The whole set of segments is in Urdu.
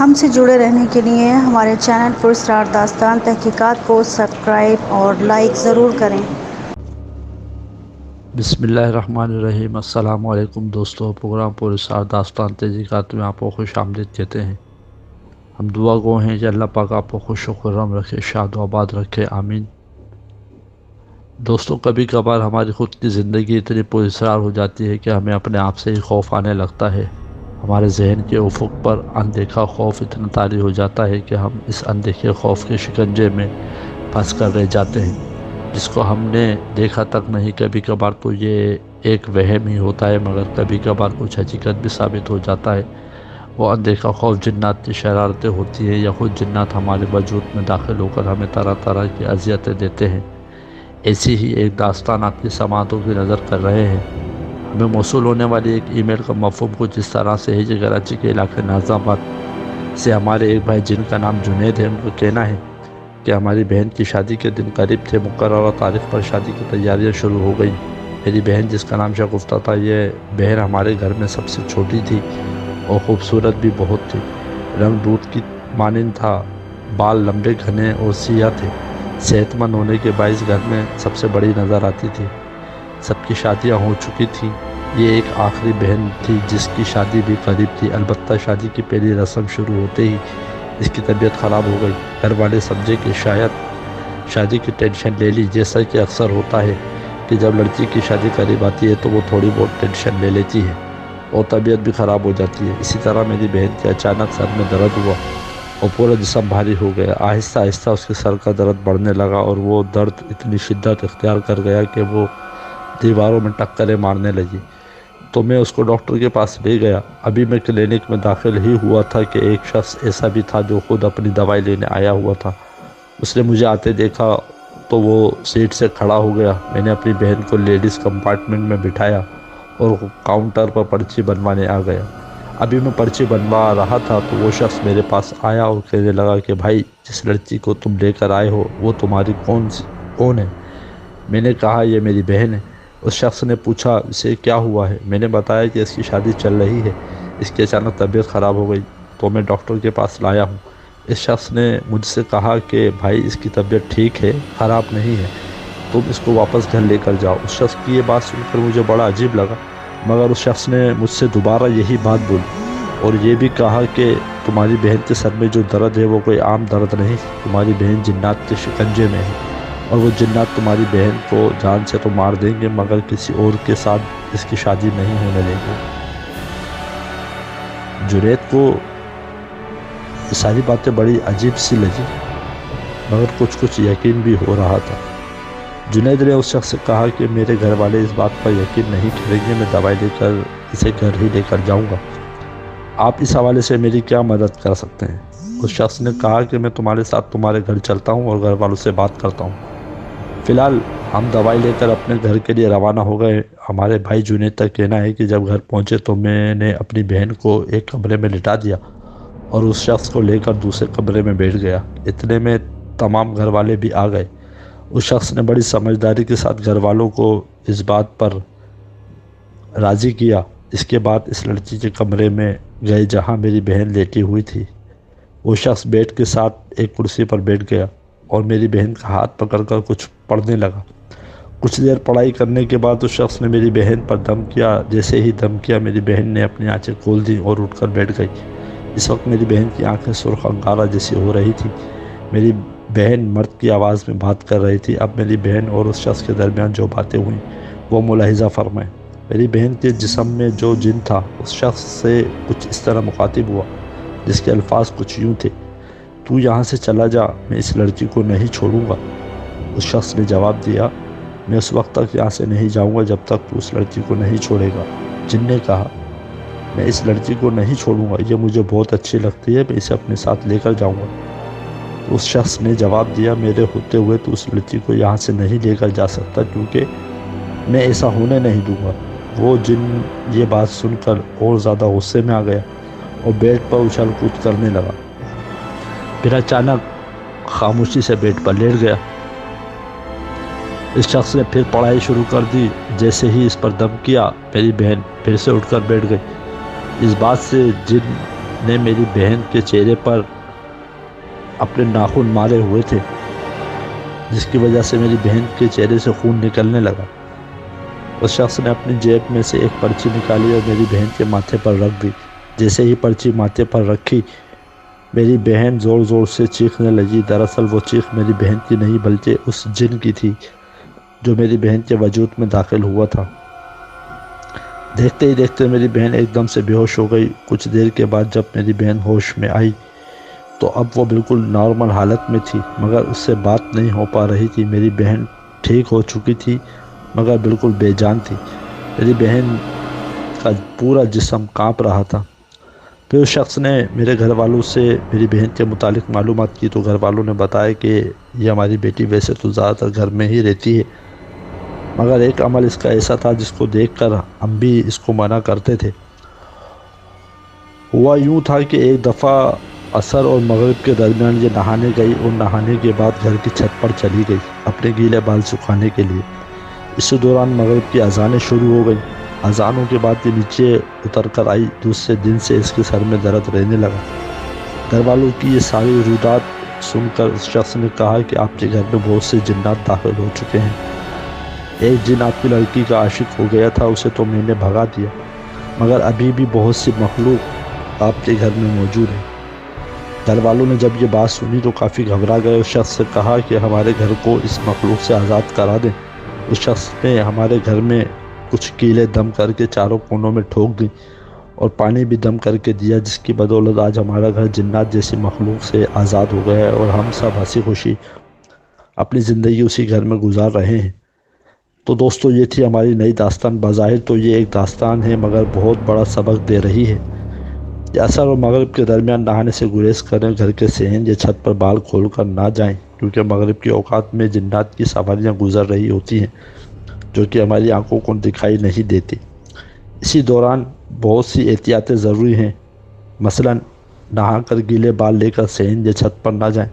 ہم سے جڑے رہنے کے لیے ہمارے چینل پر اسٹار داستان تحقیقات کو سبسکرائب اور لائک ضرور کریں۔ بسم اللہ الرحمن الرحیم۔ السلام علیکم دوستو، پروگرام پر اسٹار داستان تحقیقات میں آپ کو خوش آمدید کہتے ہیں۔ ہم دعا گو ہیں کہ اللہ پاک آپ کو خوش و خرم رکھے، شاد و آباد رکھے، آمین۔ دوستو، کبھی کبھار ہماری خود کی زندگی اتنی پراسرار ہو جاتی ہے کہ ہمیں اپنے آپ سے ہی خوف آنے لگتا ہے۔ ہمارے ذہن کے افق پر اندیکھا خوف اتنا طاری ہو جاتا ہے کہ ہم اس اندیکھے خوف کے شکنجے میں پھنس کر رہ جاتے ہیں، جس کو ہم نے دیکھا تک نہیں۔ کبھی کبھار تو یہ ایک وہم ہی ہوتا ہے، مگر کبھی کبھار کچھ حقیقت بھی ثابت ہو جاتا ہے۔ وہ اندیکھا خوف جنات کی شرارتیں ہوتی ہیں، یا خود جنات ہمارے وجود میں داخل ہو کر ہمیں طرح طرح کی اذیتیں دیتے ہیں۔ ایسی ہی ایک داستان آپ کی سماعتوں کی نظر کر رہے ہیں۔ ہمیں موصول ہونے والی ایک ای میل کا مفہوم کچھ اس طرح سے ہے کہ کراچی کے علاقے نازم آباد سے ہمارے ایک بھائی جن کا نام جنید ہے، ان کا کہنا ہے کہ ہماری بہن کی شادی کے دن قریب تھے، مقررہ تاریخ پر شادی کی تیاریاں شروع ہو گئیں۔ میری بہن، جس کا نام شگفتہ تھا، یہ بہن ہمارے گھر میں سب سے چھوٹی تھی اور خوبصورت بھی بہت تھی۔ رنگ دودھ کی مانند تھا، بال لمبے گھنے اور سیاہ تھے۔ صحت مند ہونے کے باعث گھر میں سب سے بڑی نظر آتی تھی۔ سب کی شادیاں ہو چکی تھیں، یہ ایک آخری بہن تھی جس کی شادی بھی قریب تھی۔ البتہ شادی کی پہلی رسم شروع ہوتے ہی اس کی طبیعت خراب ہو گئی۔ گھر والے سمجھے کہ شاید شادی کی ٹینشن لے لی، جیسا کہ اکثر ہوتا ہے کہ جب لڑکی کی شادی قریب آتی ہے تو وہ تھوڑی بہت ٹینشن لے لیتی ہے اور طبیعت بھی خراب ہو جاتی ہے۔ اسی طرح میری بہن کے اچانک سر میں درد ہوا اور پورا جسم بھاری ہو گیا۔ آہستہ آہستہ اس کے سر کا درد بڑھنے لگا اور وہ درد اتنی شدت اختیار کر گیا کہ وہ دیواروں میں ٹکریں مارنے لگی۔ تو میں اس کو ڈاکٹر کے پاس لے گیا۔ ابھی میں کلینک میں داخل ہی ہوا تھا کہ ایک شخص ایسا بھی تھا جو خود اپنی دوائی لینے آیا ہوا تھا۔ اس نے مجھے آتے دیکھا تو وہ سیٹ سے کھڑا ہو گیا۔ میں نے اپنی بہن کو لیڈیز کمپارٹمنٹ میں بٹھایا اور کاؤنٹر پر پرچی بنوانے آ گیا۔ ابھی میں پرچی بنوا رہا تھا تو وہ شخص میرے پاس آیا اور کہنے لگا کہ بھائی، جس لڑکی کو تم لے کر آئے ہو وہ تمہاری کون ہے؟ میں نے کہا یہ میری بہن ہے۔ اس شخص نے پوچھا اسے کیا ہوا ہے؟ میں نے بتایا کہ اس کی شادی چل رہی ہے، اس کی اچانک طبیعت خراب ہو گئی تو میں ڈاکٹر کے پاس لایا ہوں۔ اس شخص نے مجھ سے کہا کہ بھائی، اس کی طبیعت ٹھیک ہے، خراب نہیں ہے، تم اس کو واپس گھر لے کر جاؤ۔ اس شخص کی یہ بات سن کر مجھے بڑا عجیب لگا، مگر اس شخص نے مجھ سے دوبارہ یہی بات بولی اور یہ بھی کہا کہ تمہاری بہن کے سر میں جو درد ہے وہ کوئی عام درد نہیں، تمہاری بہن جنات کے شکنجے میں ہے اور وہ جنات تمہاری بہن کو جان سے تو مار دیں گے مگر کسی اور کے ساتھ اس کی شادی نہیں ہونے دیں گے۔ جنید کو یہ ساری باتیں بڑی عجیب سی لگی، مگر کچھ یقین بھی ہو رہا تھا۔ جنید نے اس شخص سے کہا کہ میرے گھر والے اس بات پر یقین نہیں کریں گے، میں دوائی لے کر اسے گھر ہی لے کر جاؤں گا۔ آپ اس حوالے سے میری کیا مدد کر سکتے ہیں؟ اس شخص نے کہا کہ میں تمہارے ساتھ تمہارے گھر چلتا ہوں اور گھر والوں سے بات کرتا ہوں۔ فی الحال ہم دوائی لے کر اپنے گھر کے لیے روانہ ہو گئے۔ ہمارے بھائی جنید کا کہنا ہے کہ جب گھر پہنچے تو میں نے اپنی بہن کو ایک کمرے میں لٹا دیا اور اس شخص کو لے کر دوسرے کمرے میں بیٹھ گیا۔ اتنے میں تمام گھر والے بھی آ گئے۔ اس شخص نے بڑی سمجھداری کے ساتھ گھر والوں کو اس بات پر راضی کیا۔ اس کے بعد اس لڑکی کے کمرے میں گئے جہاں میری بہن لیٹی ہوئی تھی۔ وہ شخص بیڈ کے ساتھ ایک کرسی پر بیٹھ گیا اور میری بہن کا ہاتھ پکڑ کر کچھ پڑھنے لگا۔ کچھ دیر پڑھائی کرنے کے بعد اس شخص نے میری بہن پر دم کیا۔ جیسے ہی دم کیا، میری بہن نے اپنی آنکھیں کھول دیں اور اٹھ کر بیٹھ گئی۔ اس وقت میری بہن کی آنکھیں سرخ انگارہ جیسی ہو رہی تھیں۔ میری بہن مرد کی آواز میں بات کر رہی تھی۔ اب میری بہن اور اس شخص کے درمیان جو باتیں ہوئیں وہ ملاحظہ فرمائیں۔ میری بہن کے جسم میں جو جن تھا اس شخص سے کچھ اس طرح مخاطب ہوا جس کے الفاظ کچھ یوں تھے: تو یہاں سے چلا جا، میں اس لڑکی کو نہیں چھوڑوں گا۔ اس شخص نے جواب دیا: میں اس وقت تک یہاں سے نہیں جاؤں گا جب تک تو اس لڑکی کو نہیں چھوڑے گا۔ جن نے کہا: میں اس لڑکی کو نہیں چھوڑوں گا، یہ مجھے بہت اچھی لگتی ہے، میں اسے اپنے ساتھ لے کر جاؤں گا۔ تو اس شخص نے جواب دیا: میرے ہوتے ہوئے تو اس لڑکی کو یہاں سے نہیں لے کر جا سکتا، کیونکہ میں ایسا ہونے نہیں دوں گا۔ وہ جن یہ بات سن کر اور زیادہ غصے میں آ گیا اور بیڈ پر اچھل کود کرنے لگا، پھر اچانک خاموشی سے بیڈ پر لیٹ گیا۔ اس شخص نے پھر پڑھائی شروع کر دی۔ جیسے ہی اس پر دم کیا، میری بہن پھر سے اٹھ کر بیٹھ گئی۔ اس بات سے جن نے میری بہن کے چہرے پر اپنے ناخن مارے ہوئے تھے، جس کی وجہ سے میری بہن کے چہرے سے خون نکلنے لگا۔ اس شخص نے اپنی جیب میں سے ایک پرچی نکالی اور میری بہن کے ماتھے پر رکھ دی۔ جیسے ہی پرچی ماتھے پر رکھی، میری بہن زور زور سے چیخنے لگی۔ دراصل وہ چیخ میری بہن کی نہیں بلکہ اس جن کی تھی جو میری بہن کے وجود میں داخل ہوا تھا۔ دیکھتے ہی دیکھتے میری بہن ایک دم سے بے ہوش ہو گئی۔ کچھ دیر کے بعد جب میری بہن ہوش میں آئی تو اب وہ بالکل نارمل حالت میں تھی، مگر اس سے بات نہیں ہو پا رہی تھی۔ میری بہن ٹھیک ہو چکی تھی مگر بالکل بے جان تھی۔ میری بہن کا پورا جسم کانپ رہا تھا۔ پھر اس شخص نے میرے گھر والوں سے میری بہن کے متعلق معلومات کی تو گھر والوں نے بتایا کہ یہ ہماری بیٹی ویسے تو زیادہ تر گھر میں ہی رہتی ہے، مگر ایک عمل اس کا ایسا تھا جس کو دیکھ کر ہم بھی اس کو منع کرتے تھے۔ ہوا یوں تھا کہ ایک دفعہ عصر اور مغرب کے درمیان یہ نہانے گئی اور نہانے کے بعد گھر کی چھت پر چلی گئی اپنے گیلے بال سکھانے کے لیے۔ اسی دوران مغرب کی اذانیں شروع ہو گئیں۔ اذانوں کے بعد یہ نیچے اتر کر آئی۔ دوسرے دن سے اس کے سر میں درد رہنے لگا۔ گھر والوں کی یہ ساری روایات سن کر اس شخص نے کہا کہ آپ کے گھر میں بہت سے جنات داخل ہو چکے ہیں۔ ایک جن آپ کی لڑکی کا عاشق ہو گیا تھا، اسے تو میں نے بھگا دیا، مگر ابھی بھی بہت سی مخلوق آپ کے گھر میں موجود ہیں۔ گھر والوں نے جب یہ بات سنی تو کافی گھبرا گئے۔ اس شخص سے کہا کہ ہمارے گھر کو اس مخلوق سے آزاد کرا دیں۔ اس شخص نے ہمارے گھر میں کچھ کیلیں دم کر کے چاروں کونوں میں ٹھوک دیں اور پانی بھی دم کر کے دیا، جس کی بدولت آج ہمارا گھر جنات جیسی مخلوق سے آزاد ہو گیا ہے اور ہم سب ہنسی خوشی اپنی زندگی اسی گھر میں گزار رہے ہیں۔ تو دوستو، یہ تھی ہماری نئی داستان۔ بظاہر تو یہ ایک داستان ہے مگر بہت بڑا سبق دے رہی ہے۔ یہ عصر اور مغرب کے درمیان نہانے سے گریز کریں، گھر کے صحن یا چھت پر بال کھول کر نہ جائیں، کیونکہ مغرب کے اوقات میں جنات کی سواریاں گزر رہی ہوتی ہیں جو کہ ہماری آنکھوں کو دکھائی نہیں دیتی۔ اسی دوران بہت سی احتیاطیں ضروری ہیں، مثلا نہا کر گیلے بال لے کر صحن یا چھت پر نہ جائیں،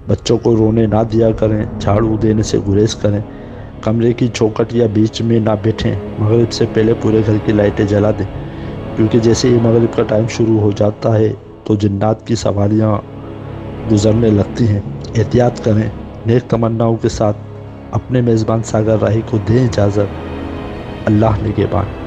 بچوں کو رونے نہ دیا کریں، جھاڑو دینے سے گریز کریں، کمرے کی چوکھٹ یا بیچ میں نہ بیٹھیں، مغرب سے پہلے پورے گھر کی لائٹیں جلا دیں، کیونکہ جیسے ہی مغرب کا ٹائم شروع ہو جاتا ہے تو جنات کی سواریاں گزرنے لگتی ہیں۔ احتیاط کریں۔ نیک تمناؤں کے ساتھ اپنے میزبان ساگر راہی کو دیں اجازت۔ اللہ نگہبان۔